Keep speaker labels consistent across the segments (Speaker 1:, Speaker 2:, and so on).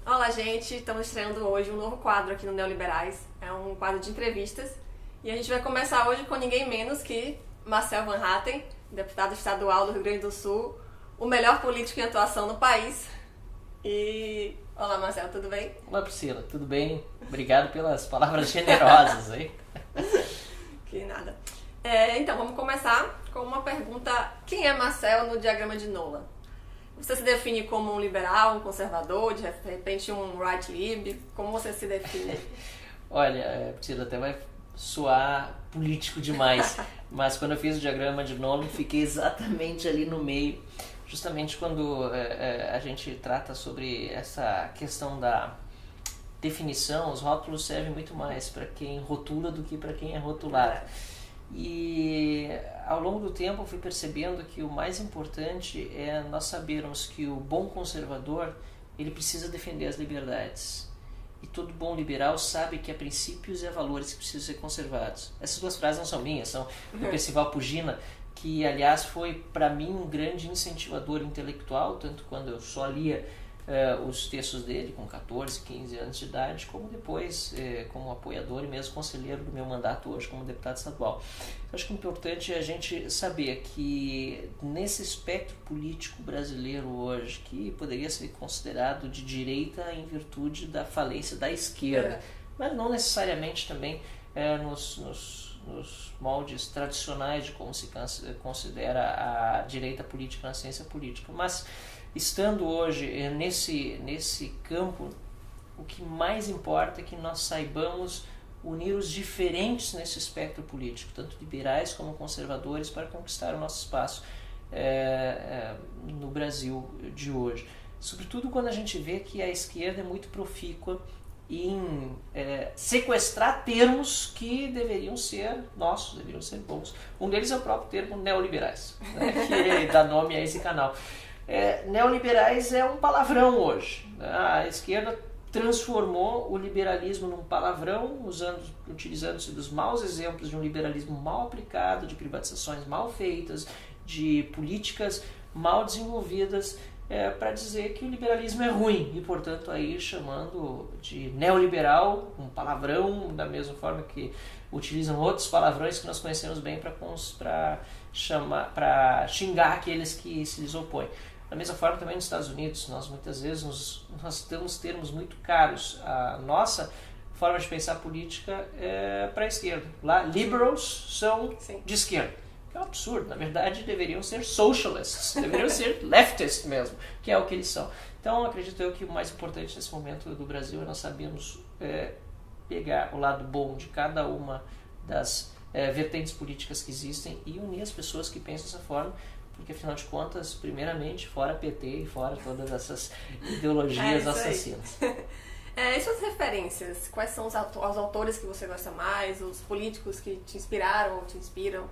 Speaker 1: Olá, gente! Estamos estreando hoje um novo quadro aqui no Neoliberais. É um quadro de entrevistas. E a gente vai começar hoje com ninguém menos que Marcel Van Hatten, deputado estadual do Rio Grande do Sul, o melhor político em atuação no país. E... Olá, Marcel, tudo bem?
Speaker 2: Olá, Priscila, tudo bem? Obrigado pelas palavras generosas aí.
Speaker 1: Que nada. Então, vamos começar com uma pergunta. Quem é Marcel no diagrama de Nolan? Você se define como um liberal, um conservador, de repente um right lib? Como você se define?
Speaker 2: Olha, Priscila, até vai soar político demais, mas quando eu fiz o diagrama de Nolan, fiquei exatamente ali no meio, justamente quando a gente trata sobre essa questão da definição. Os rótulos servem muito mais para quem rotula do que para quem é rotulado. E ao longo do tempo eu fui percebendo que o mais importante é nós sabermos que o bom conservador, ele precisa defender as liberdades. E todo bom liberal sabe que há princípios e há valores que precisam ser conservados. Essas duas frases não são minhas, são do Percival Pugina, que aliás foi para mim um grande incentivador intelectual, tanto quando eu só lia os textos dele com 14, 15 anos de idade, como depois como apoiador e mesmo conselheiro do meu mandato hoje como deputado estadual. Eu acho que o importante é a gente saber que nesse espectro político brasileiro hoje, que poderia ser considerado de direita em virtude da falência da esquerda, mas não necessariamente também nos moldes tradicionais de como se considera a direita política na ciência política, mas estando hoje nesse campo, o que mais importa é que nós saibamos unir os diferentes nesse espectro político, tanto liberais como conservadores, para conquistar o nosso espaço no Brasil de hoje. Sobretudo quando a gente vê que a esquerda é muito profícua em sequestrar termos que deveriam ser nossos, deveriam ser bons. Um deles é o próprio termo neoliberais, né, que dá nome a esse canal. Neoliberais é um palavrão hoje. A esquerda transformou o liberalismo num palavrão, utilizando-se dos maus exemplos de um liberalismo mal aplicado, de privatizações mal feitas, de políticas mal desenvolvidas, para dizer que o liberalismo é ruim e, portanto, aí chamando de neoliberal um palavrão, da mesma forma que utilizam outros palavrões que nós conhecemos bem para xingar aqueles que se lhes opõem. Da mesma forma também nos Estados Unidos, nós muitas vezes nós temos termos muito caros. A nossa forma de pensar política é para a esquerda. Lá, liberals são de esquerda. Que é um absurdo. Na verdade, deveriam ser socialists, deveriam ser leftists mesmo, que é o que eles são. Então, acredito eu que o mais importante nesse momento do Brasil é nós sabermos pegar o lado bom de cada uma das vertentes políticas que existem e unir as pessoas que pensam dessa forma, porque afinal de contas, primeiramente, fora PT e fora todas essas ideologias assassinas.
Speaker 1: E suas referências? Quais são os autores que você gosta mais, os políticos que te inspiraram ou te inspiram?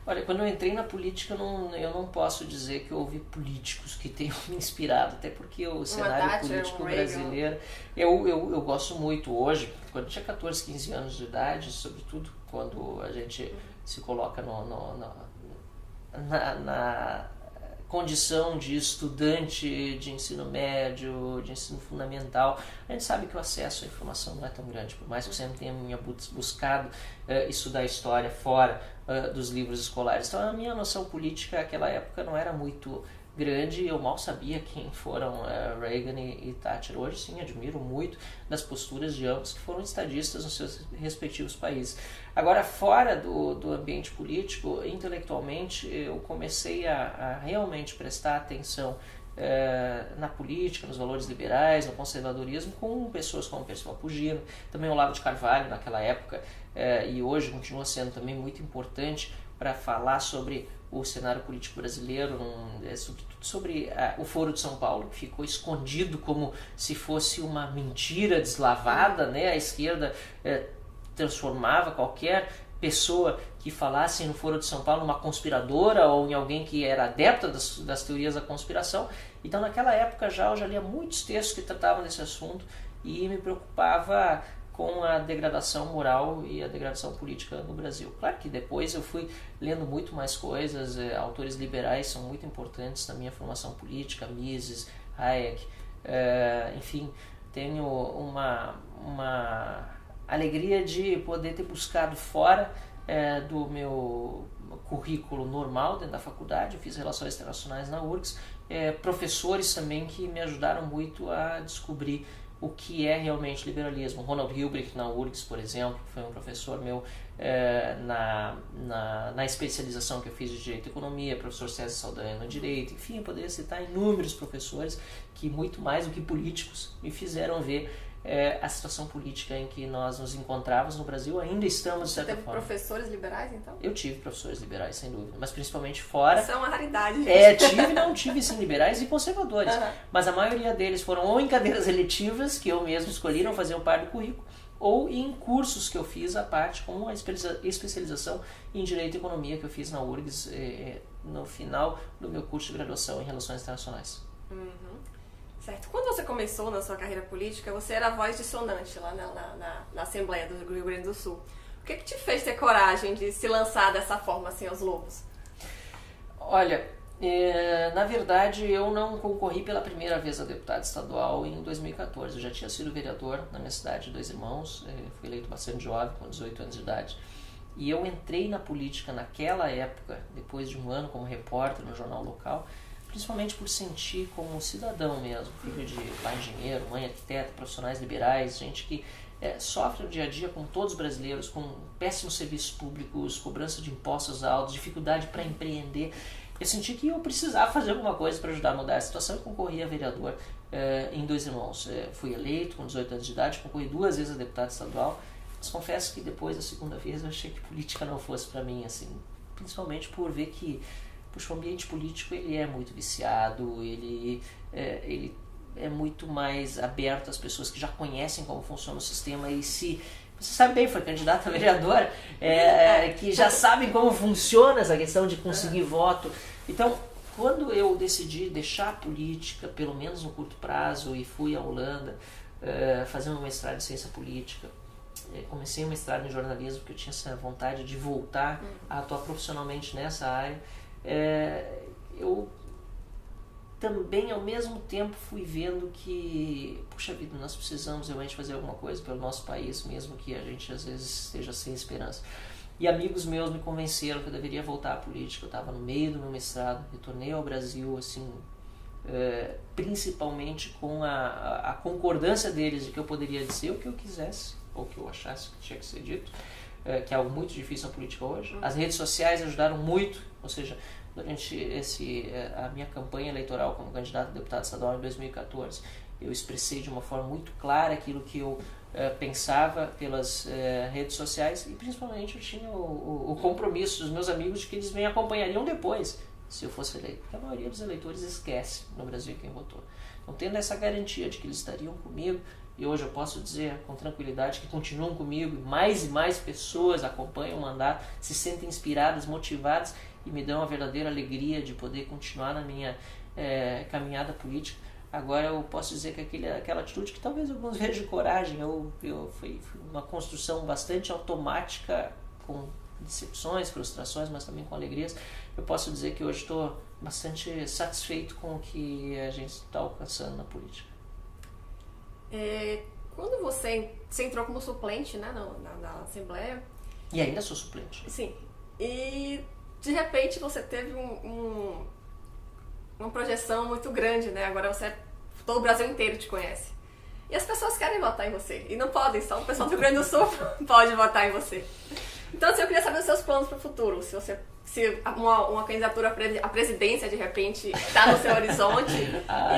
Speaker 2: Olha, quando eu entrei na política, eu não posso dizer que houve políticos que tenham me inspirado, até porque o cenário político brasileiro, eu gosto muito hoje, quando eu tinha 14, 15 anos de idade, sobretudo quando a gente se coloca na condição de estudante de ensino médio, de ensino fundamental, a gente sabe que o acesso à informação não é tão grande, por mais que eu sempre tenha buscado estudar história fora dos livros escolares. Então a minha noção política naquela época não era muito grande, eu mal sabia quem foram Reagan e Thatcher. Hoje sim, admiro muito das posturas de ambos que foram estadistas nos seus respectivos países. Agora, fora do ambiente político, intelectualmente, eu comecei a realmente prestar atenção na política, nos valores liberais, no conservadorismo, com pessoas como Percival Pugino, também o Olavo de Carvalho naquela época, e hoje continua sendo também muito importante para falar sobre o cenário político brasileiro, sobretudo sobre o Foro de São Paulo, que ficou escondido como se fosse uma mentira deslavada, né? A esquerda transformava qualquer pessoa que falasse no Foro de São Paulo numa conspiradora ou em alguém que era adepta das teorias da conspiração. Então naquela época eu já lia muitos textos que tratavam desse assunto e me preocupava com a degradação moral e a degradação política no Brasil. Claro que depois eu fui lendo muito mais coisas, autores liberais são muito importantes na minha formação política, Mises, Hayek, enfim, tenho uma alegria de poder ter buscado fora do meu currículo normal dentro da faculdade. Eu fiz Relações Internacionais na URGS, professores também que me ajudaram muito a descobrir o que é realmente liberalismo. Ronald Hilbricht na URGS, por exemplo, foi um professor meu na especialização que eu fiz de Direito e Economia, professor César Saldanha no Direito, enfim, eu poderia citar inúmeros professores que, muito mais do que políticos, me fizeram ver a situação política em que nós nos encontrávamos no Brasil. Ainda estamos, de certa forma.
Speaker 1: Teve professores liberais, então?
Speaker 2: Eu tive professores liberais, sem dúvida, mas principalmente fora.
Speaker 1: Isso é uma raridade. Gente.
Speaker 2: Tive sim liberais e conservadores, mas a maioria deles foram ou em cadeiras eletivas, que eu mesmo escolhi, não faziam parte do currículo, ou em cursos que eu fiz à parte, como a especialização em Direito e Economia que eu fiz na URGS no final do meu curso de graduação em Relações Internacionais.
Speaker 1: Certo. Quando você começou na sua carreira política, você era a voz dissonante lá na Assembleia do Rio Grande do Sul. O que te fez ter coragem de se lançar dessa forma, assim, aos lobos?
Speaker 2: Olha, na verdade eu não concorri pela primeira vez a deputado estadual em 2014. Eu já tinha sido vereador na minha cidade de Dois Irmãos, fui eleito bastante jovem, com 18 anos de idade. E eu entrei na política naquela época, depois de um ano como repórter no jornal local, principalmente por sentir como cidadão mesmo, filho de pai engenheiro, mãe arquiteta, profissionais liberais, gente que sofre no dia a dia, como todos os brasileiros, com péssimos serviços públicos, cobrança de impostos altos, dificuldade para empreender. Eu senti que eu precisava fazer alguma coisa para ajudar a mudar a situação e concorri a vereador em Dois Irmãos. Fui eleito com 18 anos de idade, concorri 2 vezes a deputado estadual, mas confesso que depois da segunda vez eu achei que política não fosse para mim, assim, principalmente por ver que o ambiente político ele é muito viciado, ele é muito mais aberto às pessoas que já conhecem como funciona o sistema e se... Você sabe bem, foi candidata a vereadora, que já sabem como funciona essa questão de conseguir voto. Então, quando eu decidi deixar a política, pelo menos no curto prazo, e fui à Holanda fazer um mestrado em ciência política, comecei um mestrado em jornalismo, porque eu tinha essa vontade de voltar a atuar profissionalmente nessa área. Eu também ao mesmo tempo fui vendo que, puxa vida, nós precisamos realmente fazer alguma coisa pelo nosso país, mesmo que a gente às vezes esteja sem esperança. E amigos meus me convenceram que eu deveria voltar à política. Eu estava no meio do meu mestrado, retornei ao Brasil, assim, principalmente com a concordância deles de que eu poderia dizer o que eu quisesse, ou o que eu achasse que tinha que ser dito, que é algo muito difícil na política hoje. As redes sociais ajudaram muito, ou seja, durante a minha campanha eleitoral como candidato a deputado estadual em 2014, eu expressei de uma forma muito clara aquilo que eu pensava pelas redes sociais e principalmente eu tinha o compromisso dos meus amigos de que eles me acompanhariam depois, se eu fosse eleito. Porque a maioria dos eleitores esquece no Brasil quem votou. Então, tendo essa garantia de que eles estariam comigo, e hoje eu posso dizer com tranquilidade que continuam comigo, e mais pessoas acompanham o mandato, se sentem inspiradas, motivadas e me dão a verdadeira alegria de poder continuar na minha caminhada política. Agora eu posso dizer que aquela atitude que talvez alguns vejam de coragem, foi uma construção bastante automática, com decepções, frustrações, mas também com alegrias. Eu posso dizer que hoje estou bastante satisfeito com o que a gente está alcançando na política.
Speaker 1: Quando você entrou como suplente, né, na Assembleia...
Speaker 2: E ainda sou suplente.
Speaker 1: Sim. E de repente você teve uma projeção muito grande, né? Agora todo o Brasil inteiro te conhece. E as pessoas querem votar em você. E não podem, só o pessoal do Rio Grande do Sul pode votar em você. Então, assim, eu queria saber os seus planos para o futuro. Se uma candidatura à presidência, de repente, está no seu horizonte.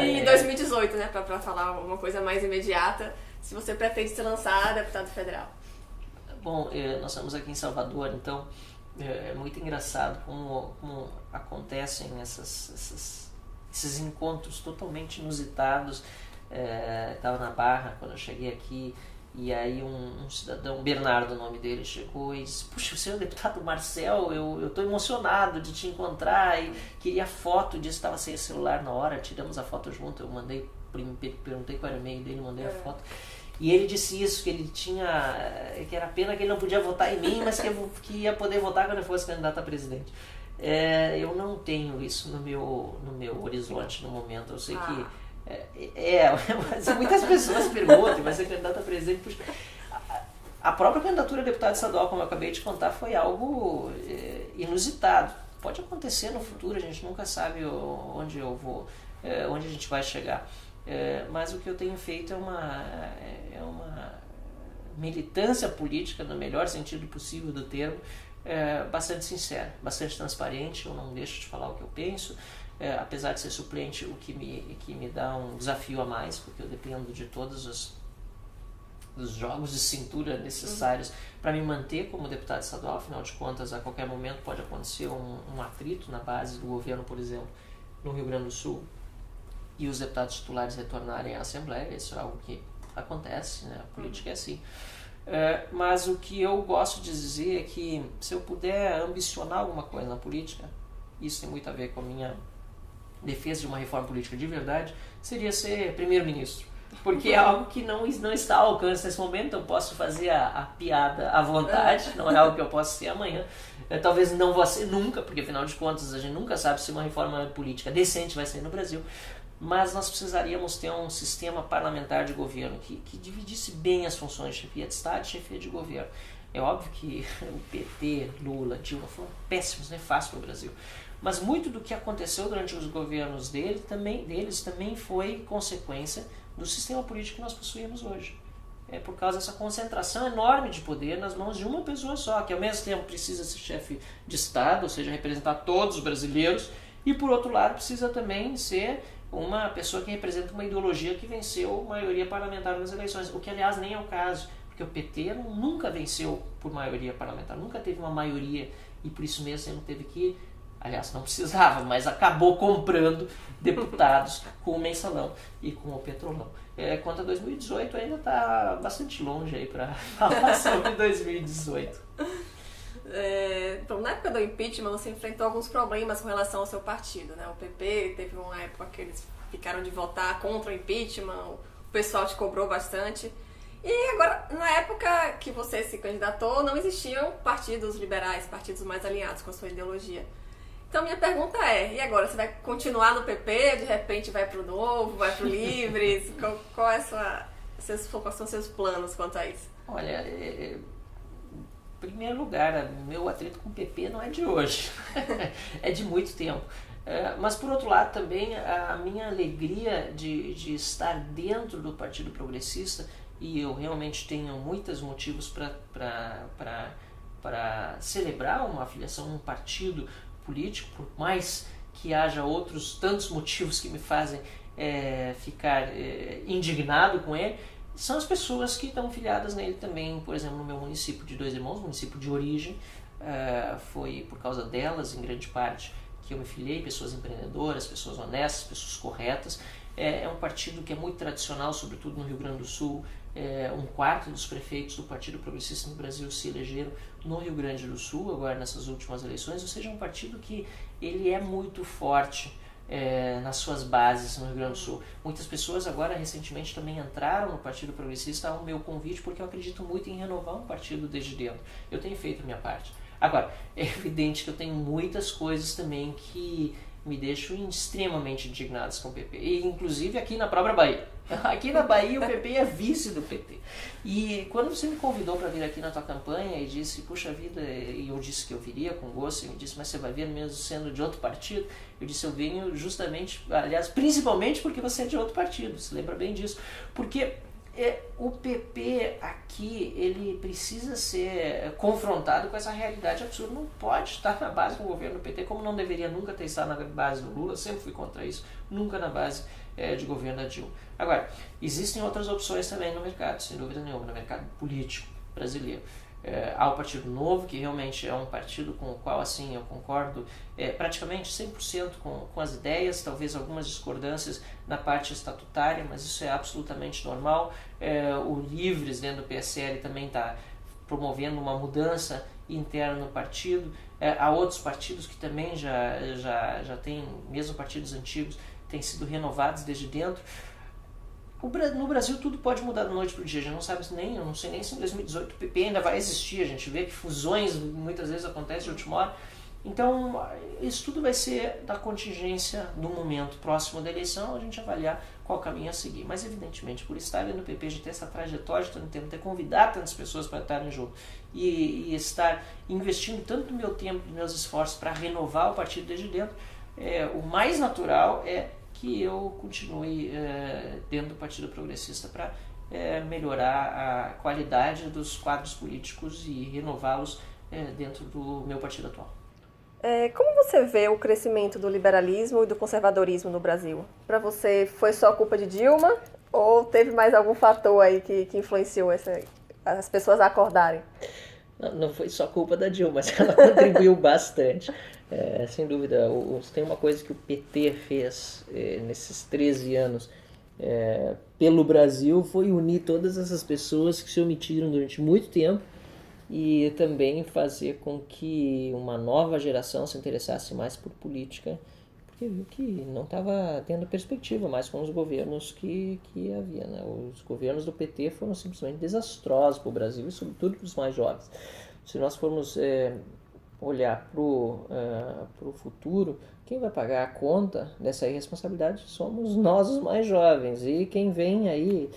Speaker 1: Em 2018, né? Para falar uma coisa mais imediata, se você pretende se lançar a deputado federal.
Speaker 2: Bom, nós estamos aqui em Salvador, então é muito engraçado como acontecem esses encontros totalmente inusitados. Estava na Barra quando eu cheguei aqui, e aí um cidadão, Bernardo o nome dele, chegou e disse: puxa, você é o deputado Marcel, eu estou emocionado de te encontrar e queria foto disso. Estava sem celular na hora, tiramos a foto junto, eu mandei, perguntei qual era o e-mail dele, mandei a foto. E ele disse isso, que ele que era pena que ele não podia votar em mim, mas que ia poder votar quando eu fosse candidato a presidente. Eu não tenho isso no meu horizonte no momento. Eu sei que Mas muitas pessoas perguntam, vai ser candidato a presidente. Puxa, a própria candidatura a deputado estadual, como eu acabei de contar, foi algo inusitado. Pode acontecer no futuro, a gente nunca sabe onde eu vou, onde a gente vai chegar. Mas o que eu tenho feito é uma militância política, no melhor sentido possível do termo, bastante sincera, bastante transparente. Eu não deixo de falar o que eu penso, apesar de ser suplente, o que me dá um desafio a mais, porque eu dependo de todos os jogos de cintura necessários para me manter como deputado estadual. Afinal de contas, a qualquer momento pode acontecer um atrito na base do governo, por exemplo, no Rio Grande do Sul, e os deputados titulares retornarem à Assembleia. Isso é algo que acontece, né? A política é assim. Mas o que eu gosto de dizer é que, se eu puder ambicionar alguma coisa na política, isso tem muito a ver com a minha defesa de uma reforma política de verdade, seria ser primeiro-ministro. Porque é algo que não está ao alcance nesse momento. Então eu posso fazer a piada à vontade, não é algo que eu possa ser amanhã. Talvez não vou ser nunca, porque afinal de contas a gente nunca sabe se uma reforma política decente vai sair no Brasil. Mas nós precisaríamos ter um sistema parlamentar de governo que dividisse bem as funções de chefia de Estado e chefia de governo. É óbvio que o PT, Lula, Dilma foram péssimos, nefastos para o Brasil. Mas muito do que aconteceu durante os governos deles também foi consequência do sistema político que nós possuímos hoje. É por causa dessa concentração enorme de poder nas mãos de uma pessoa só, que ao mesmo tempo precisa ser chefe de Estado, ou seja, representar todos os brasileiros, e por outro lado precisa também ser uma pessoa que representa uma ideologia que venceu a maioria parlamentar nas eleições, o que aliás nem é o caso, porque o PT nunca venceu por maioria parlamentar, nunca teve uma maioria, e por isso mesmo ele teve que, aliás, não precisava, mas acabou comprando deputados com o mensalão e com o petrolão. Quanto a 2018, ainda está bastante longe aí para falar sobre 2018.
Speaker 1: Então, na época do impeachment, você enfrentou alguns problemas com relação ao seu partido, né? O PP teve uma época que eles ficaram de votar contra o impeachment, o pessoal te cobrou bastante. E agora, na época que você se candidatou, não existiam partidos liberais, partidos mais alinhados com a sua ideologia. Então, minha pergunta é, e agora? Você vai continuar no PP, de repente vai pro Novo, vai pro Livres? Quais são seus planos quanto a isso?
Speaker 2: Olha, em primeiro lugar, meu atrito com o PP não é de hoje, é de muito tempo. Mas, por outro lado, também a minha alegria de estar dentro do Partido Progressista, e eu realmente tenho muitos motivos para celebrar uma afiliação a um partido político, por mais que haja outros tantos motivos que me fazem ficar indignado com ele, são as pessoas que estão filiadas nele também. Por exemplo, no meu município de Dois Irmãos, município de origem, foi por causa delas, em grande parte, que eu me filiei, pessoas empreendedoras, pessoas honestas, pessoas corretas. É um partido que é muito tradicional, sobretudo no Rio Grande do Sul. Um quarto dos prefeitos do Partido Progressista no Brasil se elegeram no Rio Grande do Sul, agora nessas últimas eleições, ou seja, um partido que ele é muito forte nas suas bases no Rio Grande do Sul. Muitas pessoas agora recentemente também entraram no Partido Progressista ao meu convite, porque eu acredito muito em renovar um partido desde dentro. Eu tenho feito a minha parte. Agora, é evidente que eu tenho muitas coisas também que me deixam extremamente indignados com o PP, e inclusive aqui na própria Bahia. Aqui na Bahia o PP é vice do PT. E quando você me convidou para vir aqui na tua campanha e disse, puxa vida, e eu disse que eu viria com gosto, e me disse, mas você vai vir mesmo sendo de outro partido? Eu disse, eu venho justamente, aliás, principalmente porque você é de outro partido, você lembra bem disso. Porque o PP aqui, ele precisa ser confrontado com essa realidade absurda. Não pode estar na base do governo do PT, como não deveria nunca ter estado na base do Lula, sempre fui contra isso, nunca na base de governo da Dilma. Agora, existem outras opções também no mercado, sem dúvida nenhuma, no mercado político brasileiro. Há o Partido Novo, que realmente é um partido com o qual, assim, eu concordo praticamente 100% com as ideias, talvez algumas discordâncias na parte estatutária, mas isso é absolutamente normal. O Livres, dentro do PSL, também está promovendo uma mudança interna no partido. Há outros partidos que também já têm, mesmo partidos antigos, têm sido renovados desde dentro. No Brasil tudo pode mudar da noite para o dia, a gente não sabe nem, eu não sei nem se em 2018 o PP ainda vai existir. A gente vê que fusões muitas vezes acontecem de última hora, Então, isso tudo vai ser da contingência do momento próximo da eleição, a gente avaliar qual caminho a seguir. Mas, evidentemente, por estar ali no PP, de ter essa trajetória de tanto tempo, ter convidado tantas pessoas para estarem junto e estar investindo tanto do meu tempo, dos meus esforços para renovar o partido desde dentro, o mais natural é que eu continue dentro do Partido Progressista para melhorar a qualidade dos quadros políticos e renová-los dentro do meu partido atual.
Speaker 1: Como você vê o crescimento do liberalismo e do conservadorismo no Brasil? Para você, foi só culpa de Dilma ou teve mais algum fator aí que influenciou as pessoas a acordarem?
Speaker 2: Não foi só culpa da Dilma, mas ela contribuiu bastante. Sem dúvida, tem uma coisa que o PT fez nesses 13 anos pelo Brasil, foi unir todas essas pessoas que se omitiram durante muito tempo e também fazer com que uma nova geração se interessasse mais por política, porque viu que não estava tendo perspectiva mais com os governos que havia, né? Os governos do PT foram simplesmente desastrosos para o Brasil e sobretudo para os mais jovens. Se nós formos olhar para o futuro, quem vai pagar a conta dessa irresponsabilidade somos nós, os mais jovens, e quem vem aí,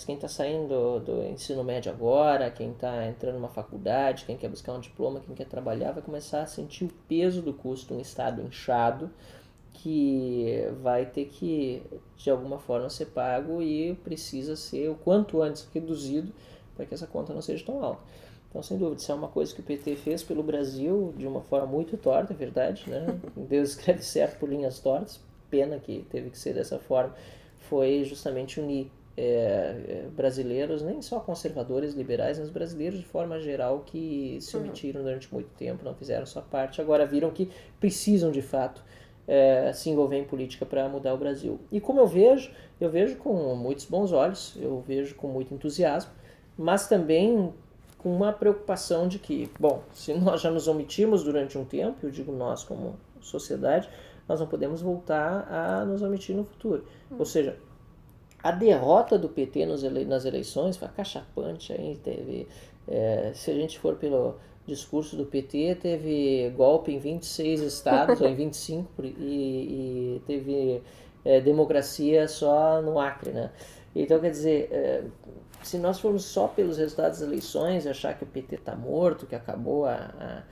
Speaker 2: quem está saindo do ensino médio agora, quem está entrando numa faculdade, quem quer buscar um diploma, quem quer trabalhar, vai começar a sentir o peso do custo de um Estado inchado, que vai ter que, de alguma forma, ser pago e precisa ser o quanto antes reduzido para que essa conta não seja tão alta. Então, sem dúvida, isso é uma coisa que o PT fez pelo Brasil de uma forma muito torta, é verdade, né? Deus escreve certo por linhas tortas, pena que teve que ser dessa forma, foi justamente unir brasileiros, nem só conservadores, liberais, mas brasileiros de forma geral que se omitiram durante muito tempo, não fizeram sua parte, agora viram que precisam de fato se envolver em política para mudar o Brasil. E como eu vejo com muitos bons olhos, eu vejo com muito entusiasmo, mas também com uma preocupação de que, bom, se nós já nos omitimos durante um tempo, eu digo nós como sociedade, nós não podemos voltar a nos omitir no futuro. Ou seja, a derrota do PT nas eleições foi acachapante. Aí teve, se a gente for pelo discurso do PT, teve golpe em 26 estados, ou em 25, e teve democracia só no Acre, né? Então, quer dizer, se nós formos só pelos resultados das eleições e achar que o PT está morto, que acabou a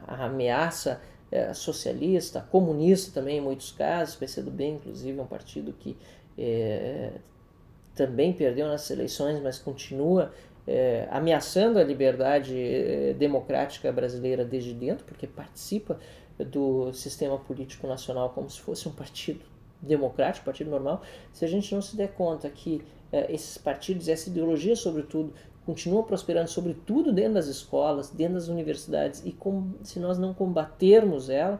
Speaker 2: ameaça socialista, comunista também em muitos casos, o PCdoB inclusive é um partido que também perdeu nas eleições, mas continua ameaçando a liberdade democrática brasileira desde dentro, porque participa do sistema político nacional como se fosse um partido democrático, partido normal. Se a gente não se der conta que esses partidos, essa ideologia sobretudo, continua prosperando sobretudo dentro das escolas, dentro das universidades, e se nós não combatermos ela,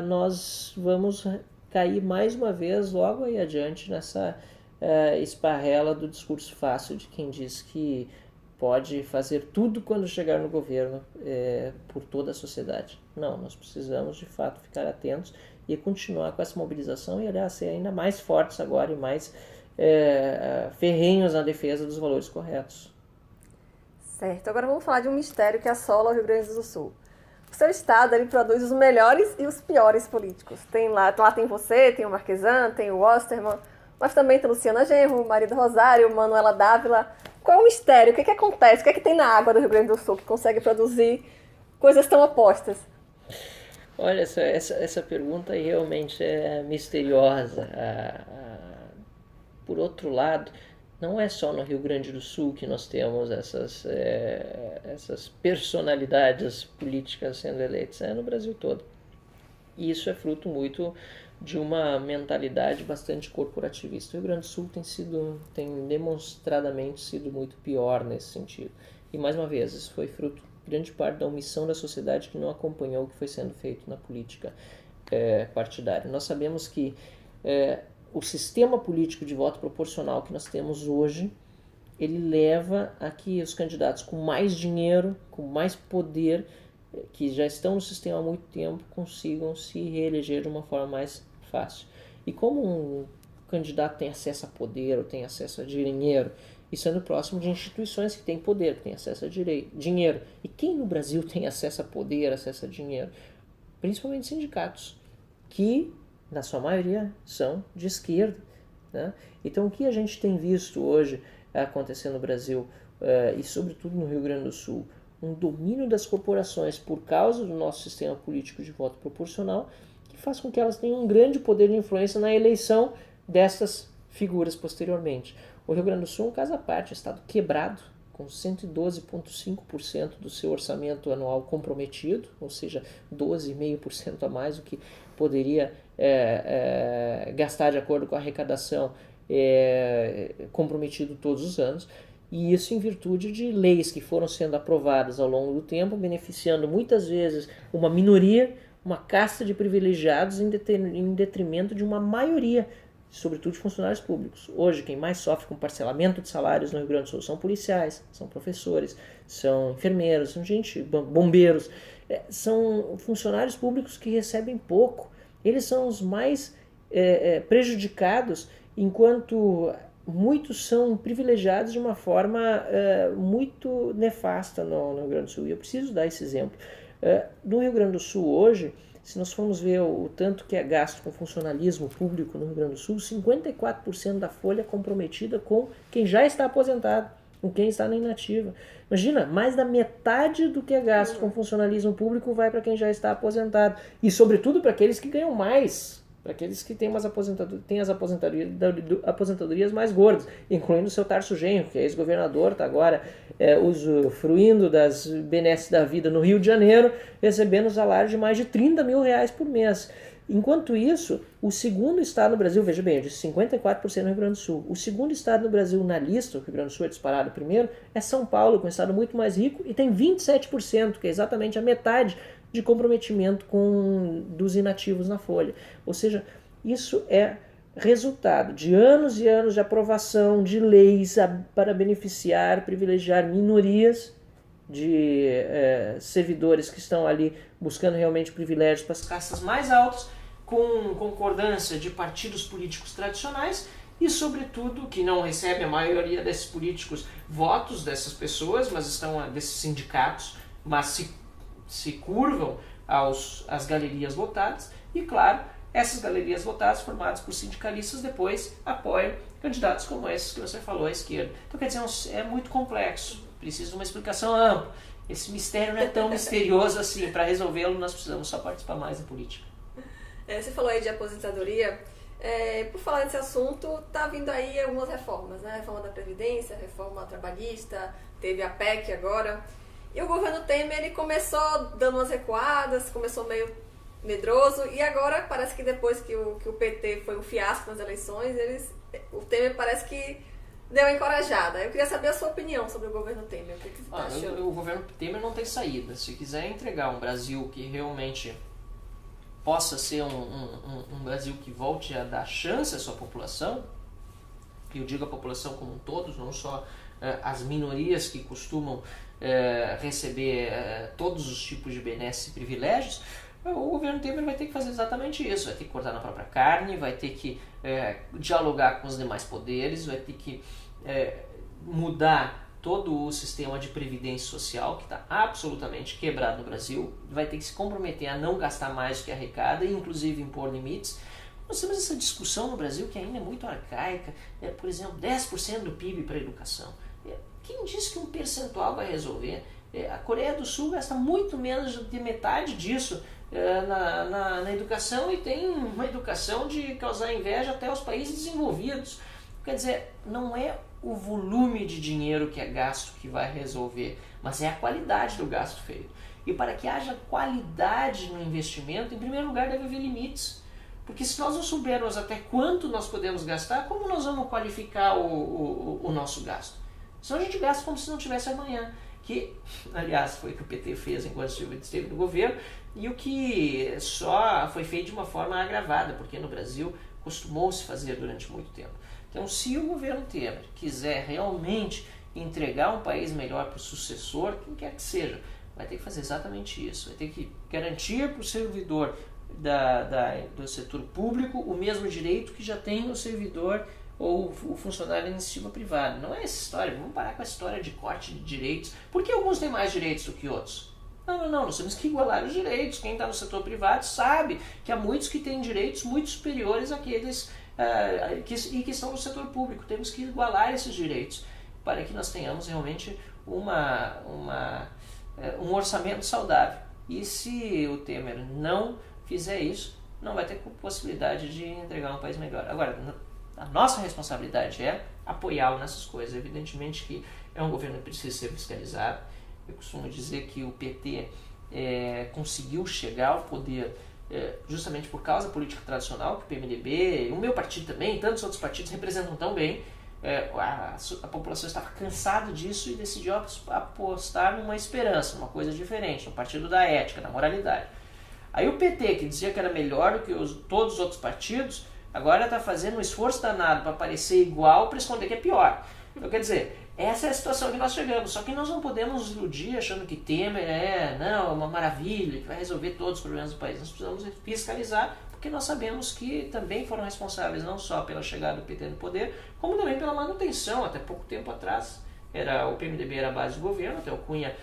Speaker 2: nós vamos cair mais uma vez logo aí adiante nessa esparrela do discurso fácil de quem diz que pode fazer tudo quando chegar no governo por toda a sociedade. Não, nós precisamos de fato ficar atentos e continuar com essa mobilização e, aliás, ser ainda mais fortes agora e mais ferrenhos na defesa dos valores corretos.
Speaker 1: Certo, agora vamos falar de um mistério que assola o Rio Grande do Sul. O seu estado ele produz os melhores e os piores políticos. Lá tem você, tem o Marquesan, tem o Osterman, mas também tem Luciana Genro, Maria do Rosário, Manuela Dávila. Qual é o mistério? O que acontece? O que é que tem na água do Rio Grande do Sul que consegue produzir coisas tão opostas?
Speaker 2: Olha, essa pergunta realmente é misteriosa. Por outro lado, não é só no Rio Grande do Sul que nós temos essas personalidades políticas sendo eleitas, é no Brasil todo. E isso é fruto muito de uma mentalidade bastante corporativista. O Rio Grande do Sul tem demonstradamente sido muito pior nesse sentido. E mais uma vez, isso foi fruto grande parte da omissão da sociedade que não acompanhou o que foi sendo feito na política partidária. Nós sabemos que o sistema político de voto proporcional que nós temos hoje, ele leva a que os candidatos com mais dinheiro, com mais poder, que já estão no sistema há muito tempo, consigam se reeleger de uma forma mais fácil. E como um candidato tem acesso a poder ou tem acesso a dinheiro, e sendo próximo de instituições que têm poder, que têm acesso a dinheiro. E quem no Brasil tem acesso a poder, acesso a dinheiro? Principalmente sindicatos, que na sua maioria são de esquerda, né? Então o que a gente tem visto hoje acontecer no Brasil e sobretudo no Rio Grande do Sul, um domínio das corporações por causa do nosso sistema político de voto proporcional, que faz com que elas tenham um grande poder de influência na eleição dessas figuras posteriormente. O Rio Grande do Sul é um caso à parte, um estado quebrado, com 112,5% do seu orçamento anual comprometido, ou seja, 12,5% a mais do que poderia gastar de acordo com a arrecadação comprometido todos os anos, e isso em virtude de leis que foram sendo aprovadas ao longo do tempo, beneficiando muitas vezes uma minoria, uma casta de privilegiados em detrimento de uma maioria, sobretudo de funcionários públicos. Hoje, quem mais sofre com parcelamento de salários no Rio Grande do Sul são policiais, são professores, são enfermeiros, são bombeiros, são funcionários públicos que recebem pouco. Eles são os mais prejudicados, enquanto muitos são privilegiados de uma forma muito nefasta no Rio Grande do Sul. E eu preciso dar esse exemplo. No Rio Grande do Sul hoje, se nós formos ver o tanto que é gasto com funcionalismo público no Rio Grande do Sul, 54% da folha é comprometida com quem já está aposentado, com quem está na inativa. Imagina, mais da metade do que é gasto com funcionalismo público vai para quem já está aposentado. E, sobretudo, para aqueles que ganham mais, para aqueles que têm as aposentadorias mais gordas, incluindo o seu Tarso Genro, que é ex-governador, está agora usufruindo das benesses da vida no Rio de Janeiro, recebendo salário de mais de 30 mil reais por mês. Enquanto isso, o segundo estado no Brasil, veja bem, eu disse 54% no Rio Grande do Sul, o segundo estado no Brasil na lista, o Rio Grande do Sul é disparado primeiro, é São Paulo, com um estado muito mais rico, e tem 27%, que é exatamente a metade de comprometimento dos inativos na folha. Ou seja, isso é resultado de anos e anos de aprovação de leis para beneficiar, privilegiar minorias de servidores que estão ali buscando realmente privilégios para as castas mais altas, com concordância de partidos políticos tradicionais e, sobretudo, que não recebe a maioria desses políticos votos dessas pessoas, mas estão desses sindicatos, mas se curvam às galerias lotadas e, claro, essas galerias votadas, formadas por sindicalistas, depois apoiam candidatos como esses que você falou à esquerda. Então, quer dizer, é muito complexo, precisa de uma explicação ampla. Esse mistério não é tão misterioso assim. Para resolvê-lo, nós precisamos só participar mais da política.
Speaker 1: Você falou aí de aposentadoria. Por falar desse assunto, tá vindo aí algumas reformas, né? Reforma da Previdência, reforma trabalhista, teve a PEC agora. E o governo Temer, ele começou dando umas recuadas, começou meio medroso, e agora parece que depois que o PT foi um fiasco nas eleições, o Temer parece que deu uma encorajada. Eu queria saber a sua opinião sobre o governo Temer. O que você está achando?
Speaker 2: O governo Temer não tem saída. Se quiser entregar um Brasil que realmente possa ser um Brasil que volte a dar chance à sua população, e eu digo a população como um todo, não só as minorias que costumam receber todos os tipos de benesses e privilégios, o governo Temer vai ter que fazer exatamente isso, vai ter que cortar na própria carne, vai ter que dialogar com os demais poderes, vai ter que mudar todo o sistema de previdência social, que está absolutamente quebrado no Brasil, vai ter que se comprometer a não gastar mais do que arrecada e inclusive impor limites. Nós temos essa discussão no Brasil que ainda é muito arcaica, por exemplo, 10% do PIB para a educação. Quem disse que um percentual vai resolver? A Coreia do Sul gasta muito menos de metade disso na educação e tem uma educação de causar inveja até aos países desenvolvidos. Quer dizer, não é o volume de dinheiro que é gasto que vai resolver, mas é a qualidade do gasto feito. E para que haja qualidade no investimento, em primeiro lugar deve haver limites. Porque se nós não soubermos até quanto nós podemos gastar, como nós vamos qualificar o nosso gasto? Senão a gente gasta como se não tivesse amanhã. Que, aliás, foi o que o PT fez enquanto esteve no governo, e o que só foi feito de uma forma agravada, porque no Brasil costumou-se fazer durante muito tempo. Então, se o governo Temer quiser realmente entregar um país melhor para o sucessor, quem quer que seja, vai ter que fazer exatamente isso. Vai ter que garantir para o servidor do setor público o mesmo direito que já tem o servidor ou o funcionário da iniciativa privada. Não é essa história, vamos parar com a história de corte de direitos. Por que alguns têm mais direitos do que outros? Não, nós temos que igualar os direitos. Quem está no setor privado sabe que há muitos que têm direitos muito superiores àqueles que estão no setor público. Temos que igualar esses direitos para que nós tenhamos realmente um orçamento saudável. E se o Temer não fizer isso, não vai ter possibilidade de entregar um país melhor. Agora, a nossa responsabilidade é apoiá-lo nessas coisas. Evidentemente que é um governo que precisa ser fiscalizado. Eu costumo dizer que o PT conseguiu chegar ao poder justamente por causa da política tradicional, que o PMDB, o meu partido também, e tantos outros partidos representam tão bem. A população estava cansada disso e decidiu apostar numa esperança, numa coisa diferente, no partido da ética, da moralidade. Aí o PT, que dizia que era melhor do que todos os outros partidos, agora está fazendo um esforço danado para parecer igual, para esconder que é pior. Então, quer dizer, essa é a situação que nós chegamos. Só que nós não podemos nos iludir achando que Temer é uma maravilha, que vai resolver todos os problemas do país. Nós precisamos fiscalizar, porque nós sabemos que também foram responsáveis não só pela chegada do PT no poder, como também pela manutenção. Até pouco tempo atrás, o PMDB era a base do governo, até o Cunha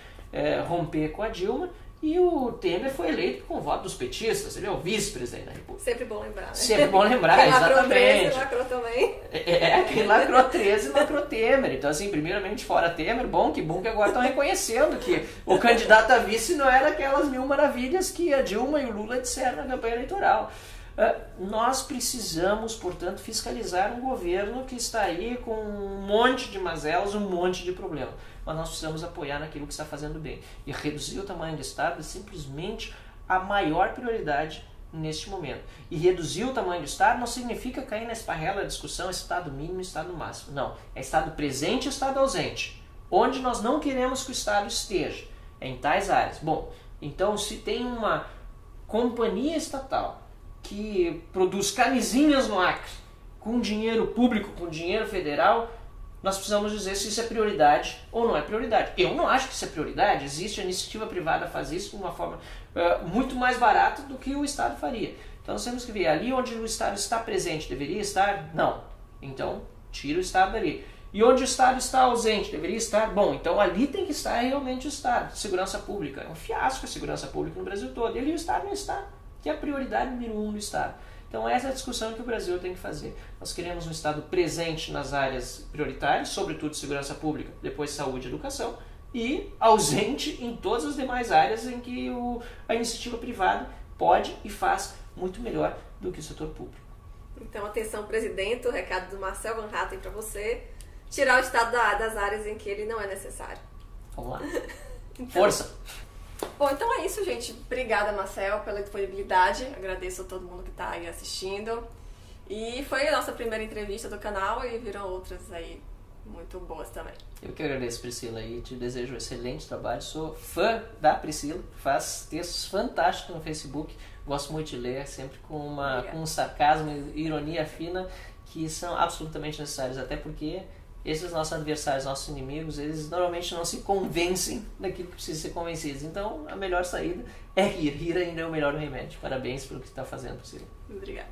Speaker 2: romper com a Dilma, e o Temer foi eleito com o voto dos petistas, ele é o vice-presidente da República.
Speaker 1: Sempre bom lembrar, né?
Speaker 2: Sempre bom lembrar, exatamente.
Speaker 1: Quem lacrou também.
Speaker 2: Quem lacrou 13, lacrou Temer. Então, assim, primeiramente, fora Temer, que bom que agora estão reconhecendo que o candidato a vice não era aquelas mil maravilhas que a Dilma e o Lula disseram na campanha eleitoral. Nós precisamos, portanto, fiscalizar um governo que está aí com um monte de mazelas, um monte de problemas. Mas nós precisamos apoiar naquilo que está fazendo bem. E reduzir o tamanho do Estado é simplesmente a maior prioridade neste momento. E reduzir o tamanho do Estado não significa cair na esparrela da discussão Estado mínimo e Estado máximo. Não, é Estado presente e Estado ausente. Onde nós não queremos que o Estado esteja, é em tais áreas. Bom, então se tem uma companhia estatal que produz camisinhas no Acre com dinheiro público, com dinheiro federal, nós precisamos dizer se isso é prioridade ou não é prioridade. Eu não acho que isso é prioridade. Existe a iniciativa privada faz isso de uma forma muito mais barata do que o Estado faria. Então nós temos que ver ali onde o Estado está presente, deveria estar? Não. Então tira o Estado dali. E onde o Estado está ausente, deveria estar? Bom, então ali tem que estar realmente o Estado. Segurança pública. É um fiasco a segurança pública no Brasil todo. E ali o Estado não está, que é a prioridade número 1 do Estado. Então essa é a discussão que o Brasil tem que fazer. Nós queremos um Estado presente nas áreas prioritárias, sobretudo segurança pública, depois saúde e educação, e ausente em todas as demais áreas em que a iniciativa privada pode e faz muito melhor do que o setor público.
Speaker 1: Então, atenção, presidente, o recado do Marcel Van Hatten para você, tirar o Estado das áreas em que ele não é necessário.
Speaker 2: Vamos lá.
Speaker 1: Então,
Speaker 2: força!
Speaker 1: Bom, então é isso, gente. Obrigada, Marcel, pela disponibilidade. Agradeço a todo mundo que está aí assistindo. E foi a nossa primeira entrevista do canal e viram outras aí muito boas também.
Speaker 2: Eu que agradeço, Priscila, e te desejo um excelente trabalho. Sou fã da Priscila, faz textos fantásticos no Facebook. Gosto muito de ler, sempre com um sarcasmo e ironia fina que são absolutamente necessários, até porque esses nossos adversários, nossos inimigos, eles normalmente não se convencem daquilo que precisa ser convencidos. Então, a melhor saída é rir. Rir ainda é o melhor remédio. Parabéns pelo que você está fazendo, Priscila.
Speaker 1: Obrigada.